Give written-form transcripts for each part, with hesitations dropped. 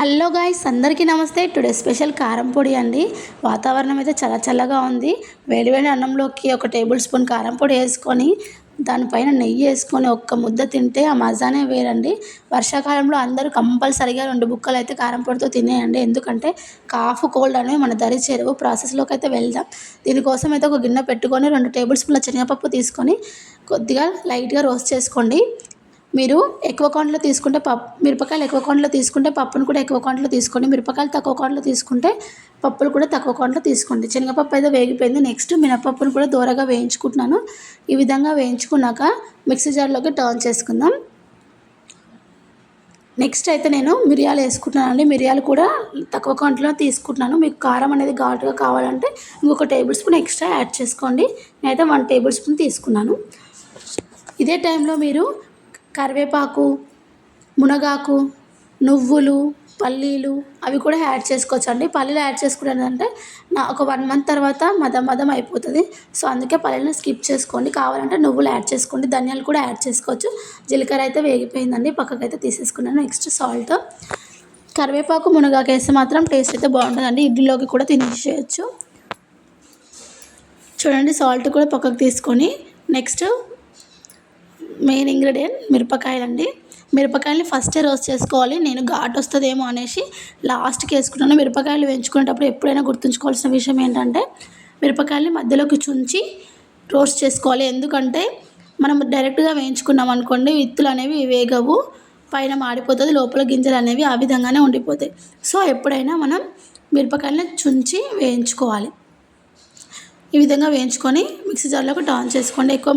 Hello guys, అందరికీ నమస్తే. Today special కారం పొడి అండి. వాతావరణం అయితే చాలా చల్లగా ఉంది. వేడివేడి అన్నంలోకి ఒక టేబుల్ స్పూన్ కారం పొడి వేసుకొని దానిపైన నెయ్యి వేసుకొని ఒక్క ముద్ద తింటే ఆ మజానే వేరండి. వర్షాకాలంలో అందరూ కంపల్సరిగా 2 బుక్కలు అయితే కారం పొడితో తినేయండి. ఎందుకంటే కాఫ్, కోల్డ్ అనేవి మన దరి చేరవు. ప్రాసెస్లోకి అయితే వెళ్దాం. దీనికోసం అయితే ఒక గిన్నె పెట్టుకొని 2 టేబుల్ స్పూన్ల శనగపప్పు తీసుకొని కొద్దిగా లైట్గా రోస్ట్ చేసుకోండి. మీరు ఎక్కువ క్వాంటిటీలో తీసుకుంటే మిరపకాయలు ఎక్కువ క్వాంటిటీలో తీసుకుంటే పప్పును కూడా ఎక్కువ క్వాంటిటీలో తీసుకోండి. మిరపకాయలు తక్కువ క్వాంటిటీలో తీసుకుంటే పప్పులు కూడా తక్కువ క్వాంటిటీలో తీసుకోండి. శనగపప్పు అయితే వేగిపోయింది. నెక్స్ట్ మినపప్పును కూడా దూరగా వేయించుకుంటున్నాను. ఈ విధంగా వేయించుకున్నాక మిక్సీ జార్లోకి టర్న్ చేసుకుందాం. నెక్స్ట్ అయితే నేను మిరియాలు వేసుకుంటున్నానండి. మిరియాలు కూడా తక్కువ క్వాంటిటీలో తీసుకుంటున్నాను. మీకు కారం అనేది ఘాటుగా కావాలంటే ఇంకొక టేబుల్ స్పూన్ ఎక్స్ట్రా యాడ్ చేసుకోండి. నేనైతే 1 టేబుల్ స్పూన్ తీసుకున్నాను. ఇదే టైంలో మీరు కరివేపాకు, మునగాకు, నువ్వులు, పల్లీలు అవి కూడా యాడ్ చేసుకోవచ్చండి. పల్లీలు యాడ్ చేసుకున్నానంటే ఒక 1 మంత్ తర్వాత మదం అయిపోతుంది. సో అందుకే పల్లీలను స్కిప్ చేసుకోండి. కావాలంటే నువ్వులు యాడ్ చేసుకోండి. ధనియాలు కూడా యాడ్ చేసుకోవచ్చు. జీలకర్ర అయితే వేగిపోయిందండి, పక్కకైతే తీసేసుకున్నాను. Next salt. కరివేపాకు, మునగాకు వేస్తే మాత్రం టేస్ట్ అయితే బాగుంటుందండి. ఇడ్లీలోకి కూడా తినేసేయచ్చు. చూడండి, సాల్ట్ కూడా పక్కకు తీసుకొని నెక్స్ట్ మెయిన్ ఇంగ్రీడియంట్ మిరపకాయలండి. మిరపకాయలని ఫస్టే రోస్ట్ చేసుకోవాలి. నేను ఘాటు వస్తుందేమో అనేసి లాస్ట్కి వేసుకున్నాను. మిరపకాయలు వేయించుకునేటప్పుడు ఎప్పుడైనా గుర్తుంచుకోవాల్సిన విషయం ఏంటంటే మిరపకాయలని మధ్యలోకి చుంచి రోస్ట్ చేసుకోవాలి. ఎందుకంటే మనం డైరెక్ట్గా వేయించుకున్నాం అనుకోండి, విత్తులు అనేవి వేగవు, పైన మాడిపోతుంది, లోపల గింజలు అనేవి ఆ విధంగానే ఉండిపోతాయి. సో ఎప్పుడైనా మనం మిరపకాయలని చుంచి వేయించుకోవాలి. ఈ విధంగా వేయించుకొని మిక్సీ జార్లోకి టర్న్ చేసుకోండి. ఎక్కువ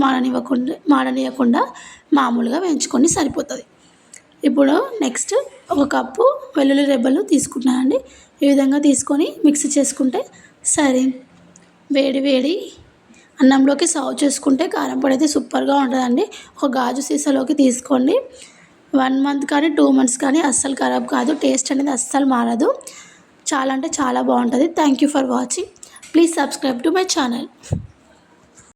మాడనివ్వకుండా మామూలుగా వేయించుకొని సరిపోతుంది. ఇప్పుడు నెక్స్ట్ 1 కప్పు వెల్లుల్లి రెబ్బలు తీసుకుంటున్నానండి. ఈ విధంగా తీసుకొని మిక్సీ చేసుకుంటే సరే. వేడి అన్నంలోకి సర్వ్ చేసుకుంటే కారం పొడి అయితే సూపర్గా ఉంటుందండి. ఒక గాజు సీసాలోకి తీసుకోండి. 1 మంత్ కానీ 2 మంత్స్ కానీ అస్సలు ఖరాబ్ కాదు. టేస్ట్ అనేది అస్సలు మారదు. చాలా అంటే చాలా బాగుంటుంది. Thank you for watching. Please subscribe to my channel.